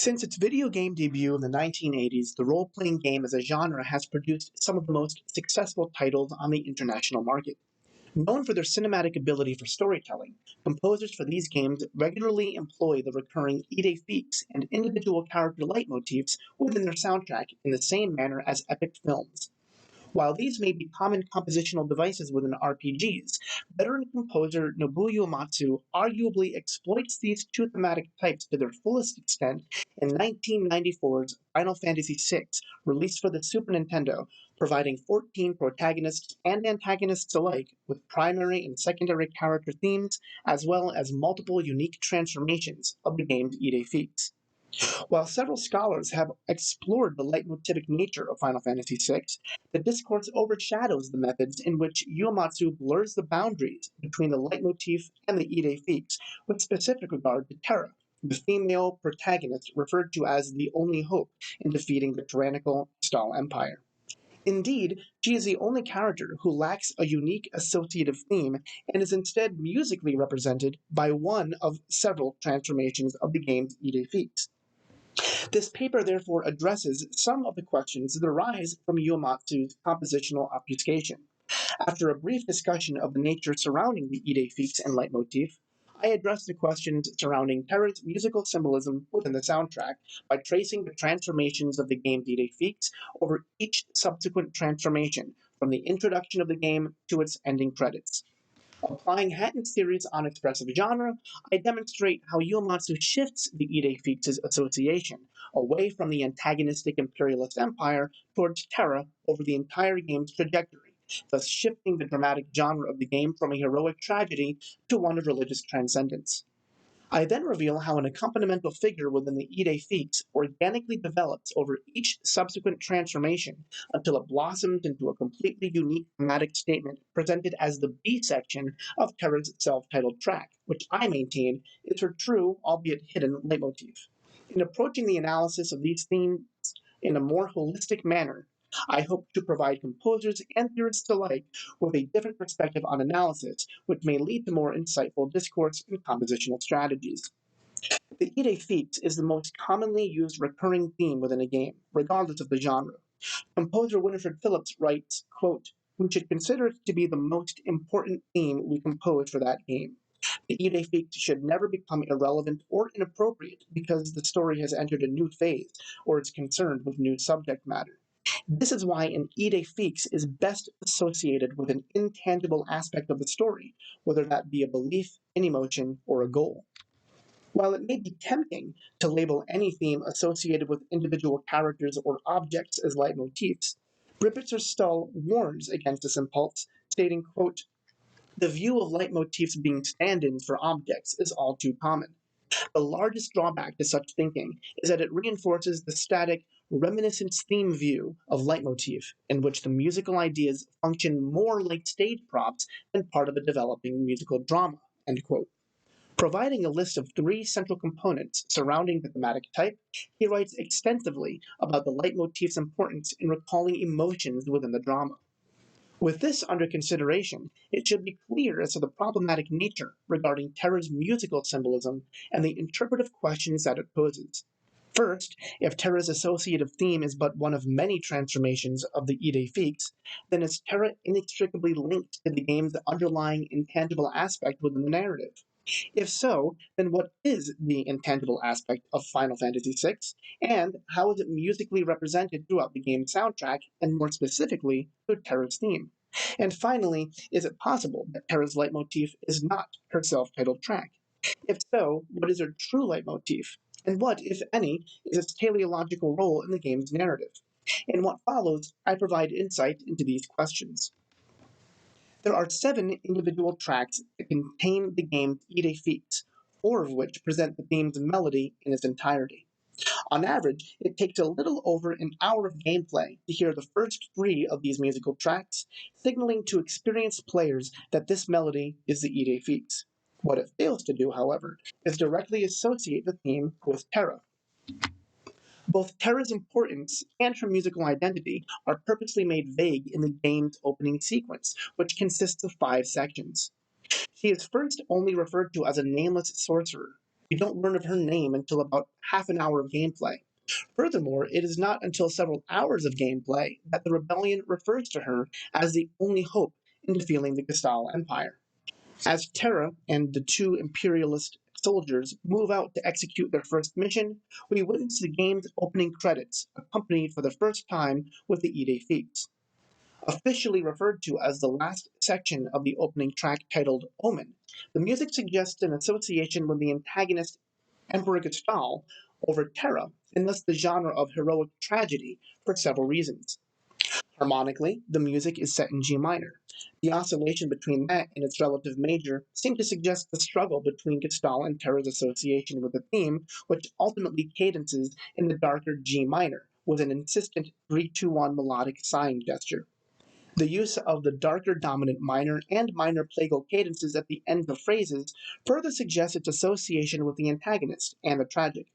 Since its video game debut in the 1980s, the role-playing game as a genre has produced some of the most successful titles on the international market. Known for their cinematic ability for storytelling, composers for these games regularly employ the recurring Idée Fixe and individual character leitmotifs within their soundtrack in the same manner as epic films. While these may be common compositional devices within RPGs, veteran composer Nobuo Uematsu arguably exploits these two thematic types to their fullest extent in 1994's Final Fantasy VI, released for the Super Nintendo, providing 14 protagonists and antagonists alike with primary and secondary character themes, as well as multiple unique transformations of the game's Idée Fixe. While several scholars have explored the leitmotivic nature of Final Fantasy VI, the discourse overshadows the methods in which Uematsu blurs the boundaries between the leitmotif and the Idée Fixe, with specific regard to Terra, the female protagonist referred to as the only hope in defeating the tyrannical Gestahl Empire. Indeed, she is the only character who lacks a unique associative theme and is instead musically represented by one of several transformations of the game's Idée Fixe. This paper therefore addresses some of the questions that arise from Uematsu's compositional obfuscation. After a brief discussion of the nature surrounding the Idée Fixe and leitmotif, I address the questions surrounding Terra's musical symbolism within the soundtrack by tracing the transformations of the game's Idée Fixe over each subsequent transformation, from the introduction of the game to its ending credits. Applying Hatton's theories on expressive genre, I demonstrate how Uematsu shifts the Idée Fixe's association away from the antagonistic imperialist empire towards Terra over the entire game's trajectory, thus shifting the dramatic genre of the game from a heroic tragedy to one of religious transcendence. I then reveal how an accompanimental figure within the Idée Fixe organically develops over each subsequent transformation until it blossoms into a completely unique thematic statement presented as the B section of Terra's self-titled track, which I maintain is her true, albeit hidden, leitmotif. In approaching the analysis of these themes in a more holistic manner, I hope to provide composers and theorists alike with a different perspective on analysis, which may lead to more insightful discourse and compositional strategies. The Idée Fixe is the most commonly used recurring theme within a game, regardless of the genre. Composer Winifred Phillips writes, quote, "We should consider it to be the most important theme we compose for that game. The Idée Fixe should never become irrelevant or inappropriate because the story has entered a new phase or is concerned with new subject matter. This is why an Idée Fixe is best associated with an intangible aspect of the story, whether that be a belief, an emotion, or a goal. While it may be tempting to label any theme associated with individual characters or objects as leitmotifs, Bribitzer-Stull warns against this impulse, stating, quote, "The view of leitmotifs being stand-ins for objects is all too common. The largest drawback to such thinking is that it reinforces the static reminiscence theme view of leitmotif, in which the musical ideas function more like stage props than part of a developing musical drama." End quote. Providing a list of 3 central components surrounding the thematic type, he writes extensively about the leitmotif's importance in recalling emotions within the drama. With this under consideration, it should be clear as to the problematic nature regarding Terra's musical symbolism and the interpretive questions that it poses. First, if Terra's associative theme is but one of many transformations of the Idée Fixe, then is Terra inextricably linked to the game's underlying intangible aspect within the narrative? If so, then what is the intangible aspect of Final Fantasy VI, and how is it musically represented throughout the game's soundtrack, and more specifically, through Terra's theme? And finally, is it possible that Terra's leitmotif is not her self-titled track? If so, what is her true leitmotif? And what, if any, is its teleological role in the game's narrative? In what follows, I provide insight into these questions. There are 7 individual tracks that contain the game's Idée Fixe, 4 of which present the theme's melody in its entirety. On average, it takes a little over an hour of gameplay to hear the first 3 of these musical tracks, signaling to experienced players that this melody is the Idée Fixe. What it fails to do, however, is directly associate the theme with Terra. Both Terra's importance and her musical identity are purposely made vague in the game's opening sequence, which consists of 5 sections. She is first only referred to as a nameless sorcerer. We don't learn of her name until about half an hour of gameplay. Furthermore, it is not until several hours of gameplay that the rebellion refers to her as the only hope in defeating the Gestahl Empire. As Terra and the two imperialist soldiers move out to execute their first mission, we witness the game's opening credits, accompanied for the first time with the Idée Fixe. Officially referred to as the last section of the opening track titled Omen, the music suggests an association with the antagonist Emperor Gestahl over Terra, and thus the genre of heroic tragedy for several reasons. Harmonically, the music is set in G minor. The oscillation between that and its relative major seem to suggest the struggle between Gestahl and Terra's association with the theme, which ultimately cadences in the darker G minor, with an insistent 3-2-1 melodic sign gesture. The use of the darker dominant minor and minor plagal cadences at the ends of phrases further suggests its association with the antagonist and the tragic.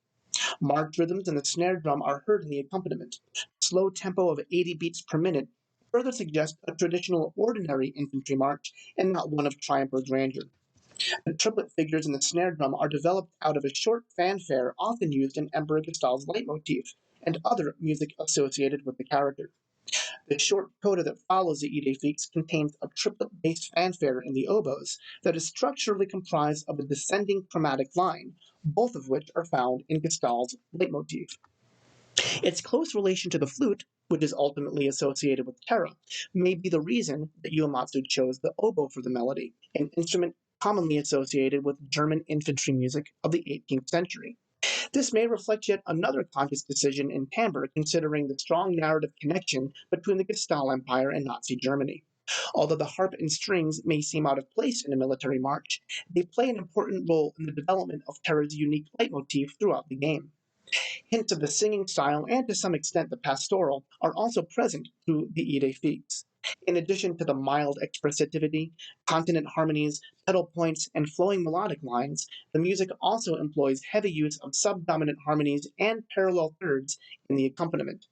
Marked rhythms and the snare drum are heard in the accompaniment. Slow tempo of 80 beats per minute further suggests a traditional ordinary infantry march and not one of triumph or grandeur. The triplet figures in the snare drum are developed out of a short fanfare often used in Emperor Gestahl's Leitmotif and other music associated with the character. The short coda that follows the Idée Fixe contains a triplet-based fanfare in the oboes that is structurally comprised of a descending chromatic line, both of which are found in Gestahl's Leitmotif. Its close relation to the flute, which is ultimately associated with Terra, may be the reason that Uematsu chose the oboe for the melody, an instrument commonly associated with German infantry music of the 18th century. This may reflect yet another conscious decision in timbre considering the strong narrative connection between the Gestahl Empire and Nazi Germany. Although the harp and strings may seem out of place in a military march, they play an important role in the development of Terra's unique leitmotif throughout the game. Hints of the singing style and to some extent the pastoral are also present through the Idée Fixe. In addition to the mild expressivity, consonant harmonies, pedal points, and flowing melodic lines, the music also employs heavy use of subdominant harmonies and parallel thirds in the accompaniment.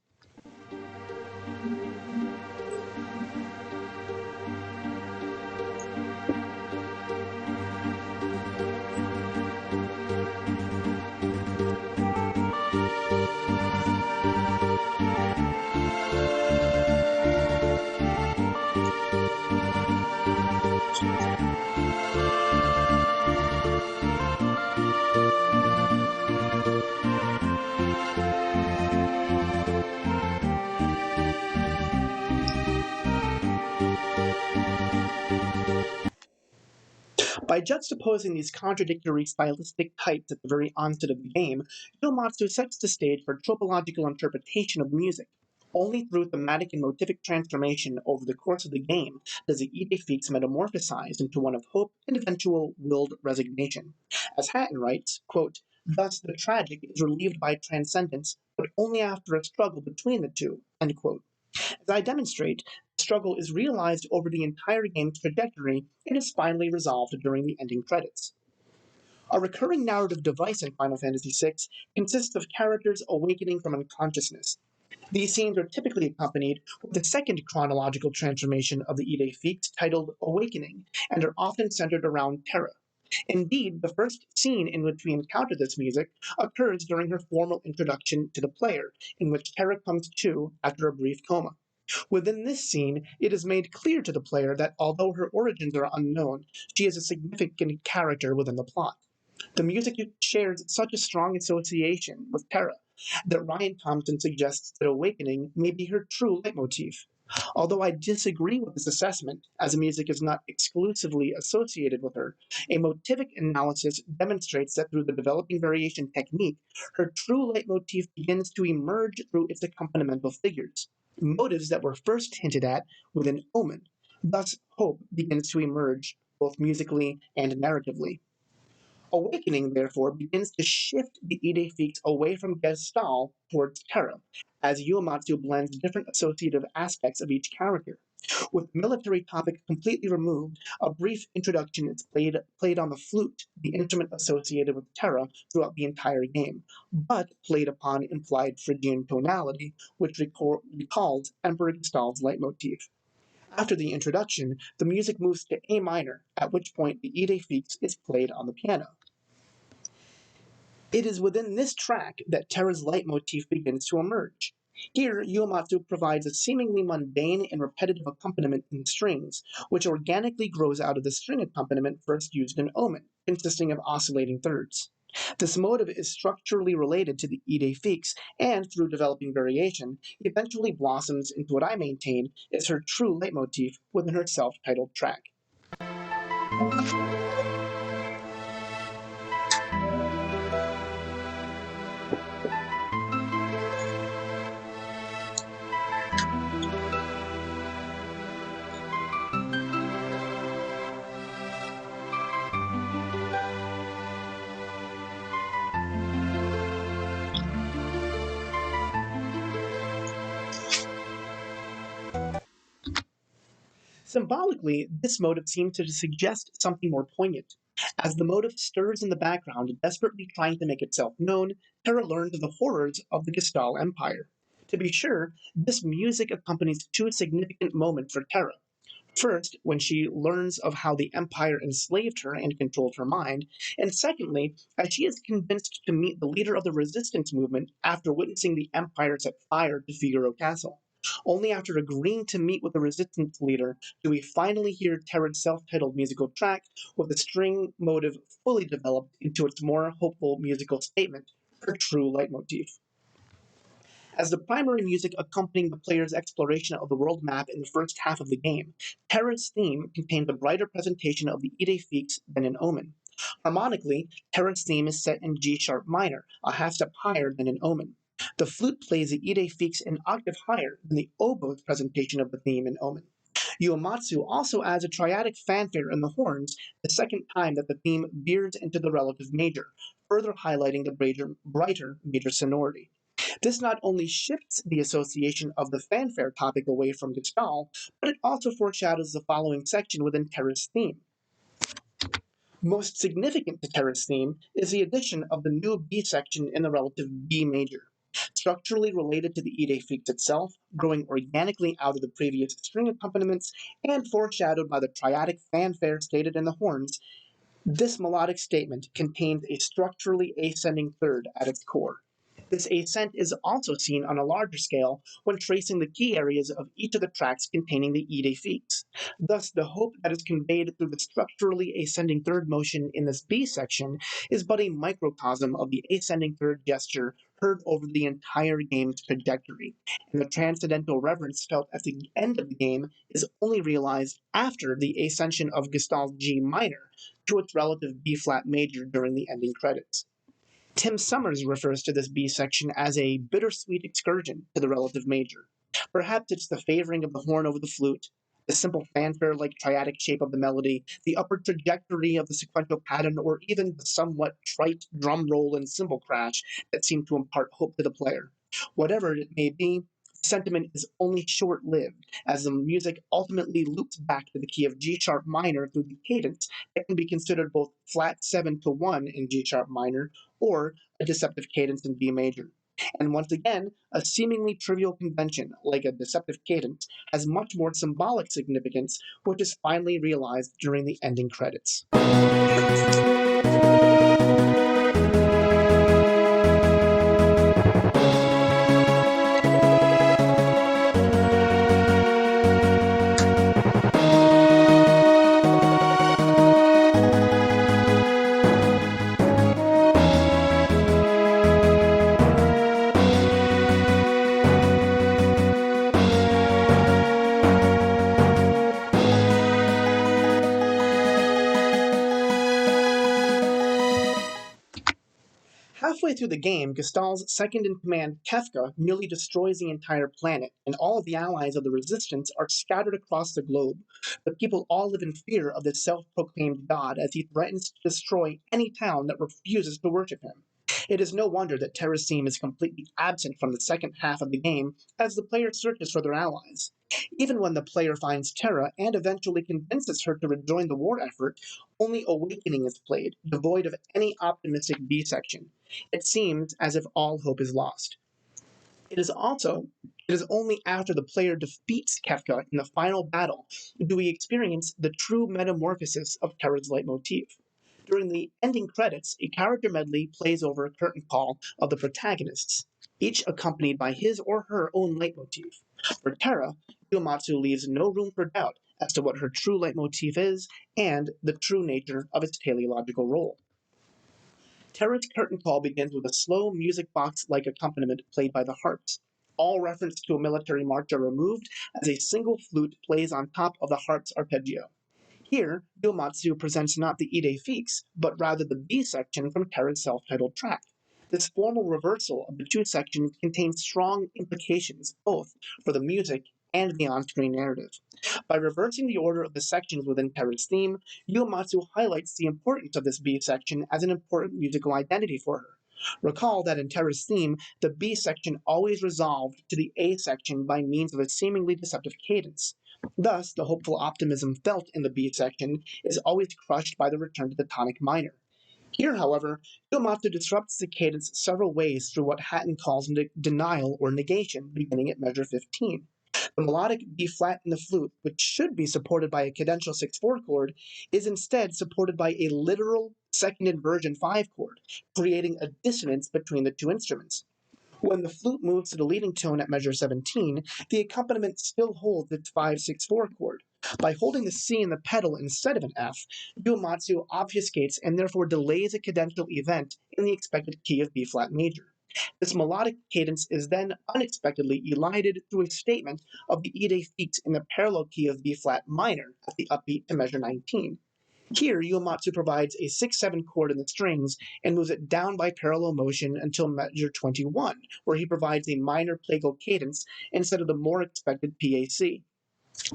By juxtaposing these contradictory stylistic types at the very onset of the game, Uematsu sets the stage for tropological interpretation of music. Only through thematic and motivic transformation over the course of the game does the Idée Fixe metamorphosize into one of hope and eventual willed resignation. As Hatton writes, quote, "Thus the tragic is relieved by transcendence, but only after a struggle between the two." End quote. As I demonstrate, the struggle is realized over the entire game's trajectory and is finally resolved during the ending credits. A recurring narrative device in Final Fantasy VI consists of characters awakening from unconsciousness. These scenes are typically accompanied with the second chronological transformation of the Idée Fixe titled Awakening, and are often centered around Terra. Indeed, the first scene in which we encounter this music occurs during her formal introduction to the player, in which Terra comes to after a brief coma. Within this scene, it is made clear to the player that although her origins are unknown, she is a significant character within the plot. The music shares such a strong association with Terra that Ryan Thompson suggests that Awakening may be her true leitmotif. Although I disagree with this assessment, as the music is not exclusively associated with her, a motivic analysis demonstrates that through the developing variation technique, her true leitmotif begins to emerge through its accompanimental figures, motives that were first hinted at within Omen. Thus, hope begins to emerge both musically and narratively. Awakening, therefore, begins to shift the Idée Fixe away from Gestahl towards Terra, as Uematsu blends different associative aspects of each character. With military topics completely removed, a brief introduction is played on the flute, the instrument associated with Terra, throughout the entire game, but played upon implied Phrygian tonality, which recalls Emperor Gestahl's leitmotif. After the introduction, the music moves to A minor, at which point the Idée Fixe is played on the piano. It is within this track that Terra's leitmotif begins to emerge. Here, Uematsu provides a seemingly mundane and repetitive accompaniment in the strings, which organically grows out of the string accompaniment first used in Omen, consisting of oscillating thirds. This motive is structurally related to the Idée Fixe, and through developing variation, eventually blossoms into what I maintain is her true leitmotif within her self-titled track. Symbolically, this motive seems to suggest something more poignant. As the motive stirs in the background, desperately trying to make itself known, Terra learns of the horrors of the Gestahl Empire. To be sure, this music accompanies two significant moments for Terra. First, when she learns of how the Empire enslaved her and controlled her mind, and secondly, as she is convinced to meet the leader of the resistance movement after witnessing the Empire set fire to Figaro Castle. Only after agreeing to meet with the resistance leader do we finally hear Terra's self-titled musical track with the string motive fully developed into its more hopeful musical statement, her true leitmotif. As the primary music accompanying the player's exploration of the world map in the first half of the game, Terra's theme contains a brighter presentation of the Idée Fixe than in Omen. Harmonically, Terra's theme is set in G sharp minor, a half step higher than in Omen. The flute plays the Idée Fixe an octave higher than the oboe's presentation of the theme in Omen. Uematsu also adds a triadic fanfare in the horns the second time that the theme veers into the relative major, further highlighting the brighter major sonority. This not only shifts the association of the fanfare topic away from Gestahl, but it also foreshadows the following section within Terra's theme. Most significant to Terra's theme is the addition of the new B section in the relative B major. Structurally related to the Idée Fixe itself, growing organically out of the previous string accompaniments, and foreshadowed by the triadic fanfare stated in the horns, this melodic statement contains a structurally ascending third at its core. This ascent is also seen on a larger scale when tracing the key areas of each of the tracks containing the Idée Fixe. Thus, the hope that is conveyed through the structurally ascending third motion in this B section is but a microcosm of the ascending third gesture heard over the entire game's trajectory, and the transcendental reverence felt at the end of the game is only realized after the ascension of Gestahl's G minor to its relative B flat major during the ending credits. Tim Summers refers to this B section as a bittersweet excursion to the relative major. Perhaps it's the favoring of the horn over the flute, the simple fanfare-like triadic shape of the melody, the upward trajectory of the sequential pattern, or even the somewhat trite drum roll and cymbal crash that seem to impart hope to the player. Whatever it may be, the sentiment is only short-lived, as the music ultimately loops back to the key of G sharp minor through the cadence that can be considered both flat 7 to 1 in G sharp minor or a deceptive cadence in B major. And once again, a seemingly trivial convention, like a deceptive cadence, has much more symbolic significance, which is finally realized during the ending credits. Halfway through the game, Gestahl's second-in-command, Kefka, nearly destroys the entire planet, and all of the allies of the Resistance are scattered across the globe. The people all live in fear of this self-proclaimed god as he threatens to destroy any town that refuses to worship him. It is no wonder that Terra's theme is completely absent from the second half of the game as the player searches for their allies. Even when the player finds Terra and eventually convinces her to rejoin the war effort, only Awakening is played, devoid of any optimistic B section. It seems as if all hope is lost. It is only after the player defeats Kefka in the final battle do we experience the true metamorphosis of Terra's leitmotif. During the ending credits, a character medley plays over a curtain call of the protagonists, each accompanied by his or her own leitmotif. For Terra, Uematsu leaves no room for doubt as to what her true leitmotif is and the true nature of its teleological role. Terra's curtain call begins with a slow music box-like accompaniment played by the harps. All reference to a military march are removed as a single flute plays on top of the harp's arpeggio. Here, Uematsu presents not the Idée Fixe, but rather the B section from Terra's self-titled track. This formal reversal of the two sections contains strong implications both for the music and the on-screen narrative. By reversing the order of the sections within Terra's theme, Uematsu highlights the importance of this B section as an important musical identity for her. Recall that in Terra's theme, the B section always resolved to the A section by means of a seemingly deceptive cadence. Thus, the hopeful optimism felt in the B section is always crushed by the return to the tonic minor. Here, however, Uematsu disrupts the cadence several ways through what Hatton calls denial or negation, beginning at measure 15. The melodic B flat in the flute, which should be supported by a cadential 6/4 chord, is instead supported by a literal second inversion 5 chord, creating a dissonance between the two instruments. When the flute moves to the leading tone at measure 17, the accompaniment still holds its 5/6/4 chord. By holding the C in the pedal instead of an F, Uematsu obfuscates and therefore delays a cadential event in the expected key of B flat major. This melodic cadence is then unexpectedly elided through a statement of the Idée Fixe in the parallel key of B flat minor at the upbeat to measure 19. Here, Uematsu provides a 6/7 chord in the strings and moves it down by parallel motion until measure 21, where he provides a minor plagal cadence instead of the more expected PAC.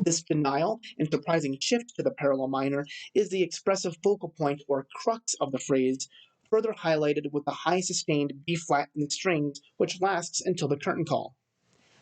This denial and surprising shift to the parallel minor is the expressive focal point or crux of the phrase, further highlighted with the high sustained B flat in the strings, which lasts until the curtain call.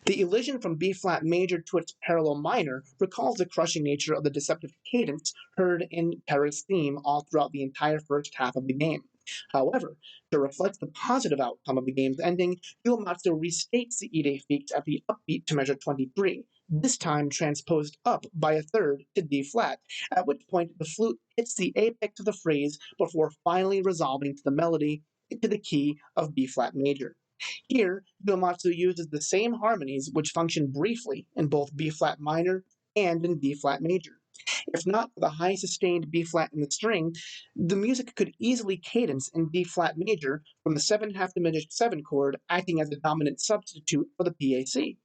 The elision from B flat major to its parallel minor recalls the crushing nature of the deceptive cadence heard in Terra's theme all throughout the entire first half of the game. However, to reflect the positive outcome of the game's ending, Uematsu restates the Idée Fixe at the upbeat to measure 23, this time transposed up by a third to D flat, at which point the flute hits the apex of the phrase before finally resolving to the melody into the key of B flat major. Here, Uematsu uses the same harmonies which function briefly in both B flat minor and in D flat major. If not for the high sustained B flat in the string, the music could easily cadence in D flat major from the 7/2 diminished 7 chord acting as a dominant substitute for the PAC.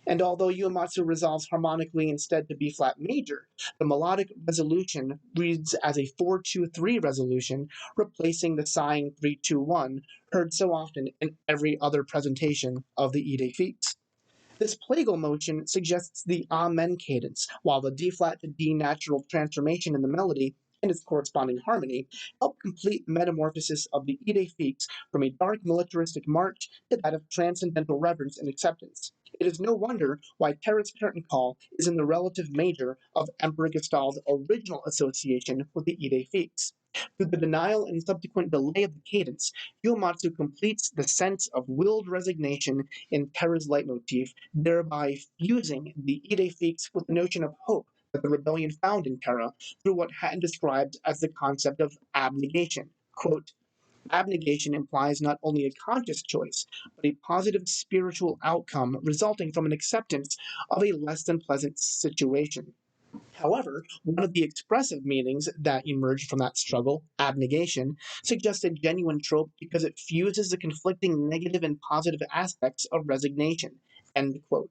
And although Uematsu resolves harmonically instead to B flat major, the melodic resolution reads as a 4/2/3 resolution, replacing the sighing 3/2/1 heard so often in every other presentation of the Idée Fixe. This plagal motion suggests the Amen cadence, while the D flat to D natural transformation in the melody and its corresponding harmony help complete the metamorphosis of the Idée Fixe from a dark militaristic march to that of transcendental reverence and acceptance. It is no wonder why Terra's curtain call is in the relative major of Emperor Gestahl's original association with the Idée Fixe. Through the denial and subsequent delay of the cadence, Uematsu completes the sense of willed resignation in Terra's leitmotif, thereby fusing the Idée Fixe with the notion of hope that the rebellion found in Terra through what Hatton described as the concept of abnegation. Quote, abnegation implies not only a conscious choice, but a positive spiritual outcome resulting from an acceptance of a less than pleasant situation. However, one of the expressive meanings that emerged from that struggle, abnegation, suggests a genuine trope because it fuses the conflicting negative and positive aspects of resignation. End quote.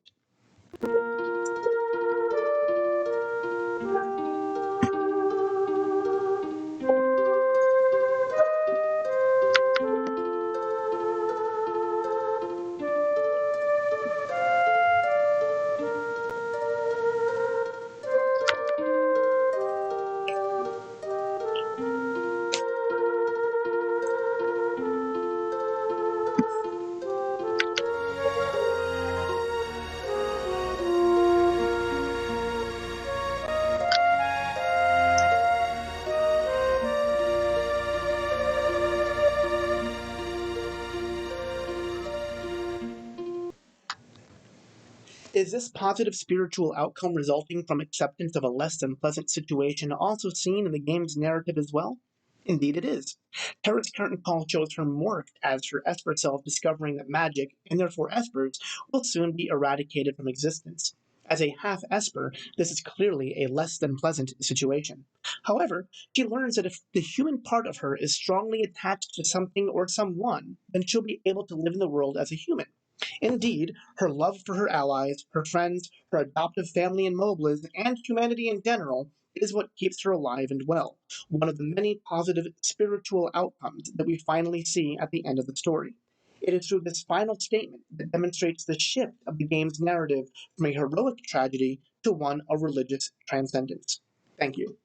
Is this positive spiritual outcome resulting from acceptance of a less than pleasant situation also seen in the game's narrative as well? Indeed it is. Terra's current call shows her morphed as her Esper self, discovering that magic, and therefore Espers, will soon be eradicated from existence. As a half Esper, this is clearly a less than pleasant situation. However, she learns that if the human part of her is strongly attached to something or someone, then she'll be able to live in the world as a human. Indeed, her love for her allies, her friends, her adoptive family in Mobliz, and humanity in general is what keeps her alive and well, one of the many positive spiritual outcomes that we finally see at the end of the story. It is through this final statement that demonstrates the shift of the game's narrative from a heroic tragedy to one of religious transcendence. Thank you.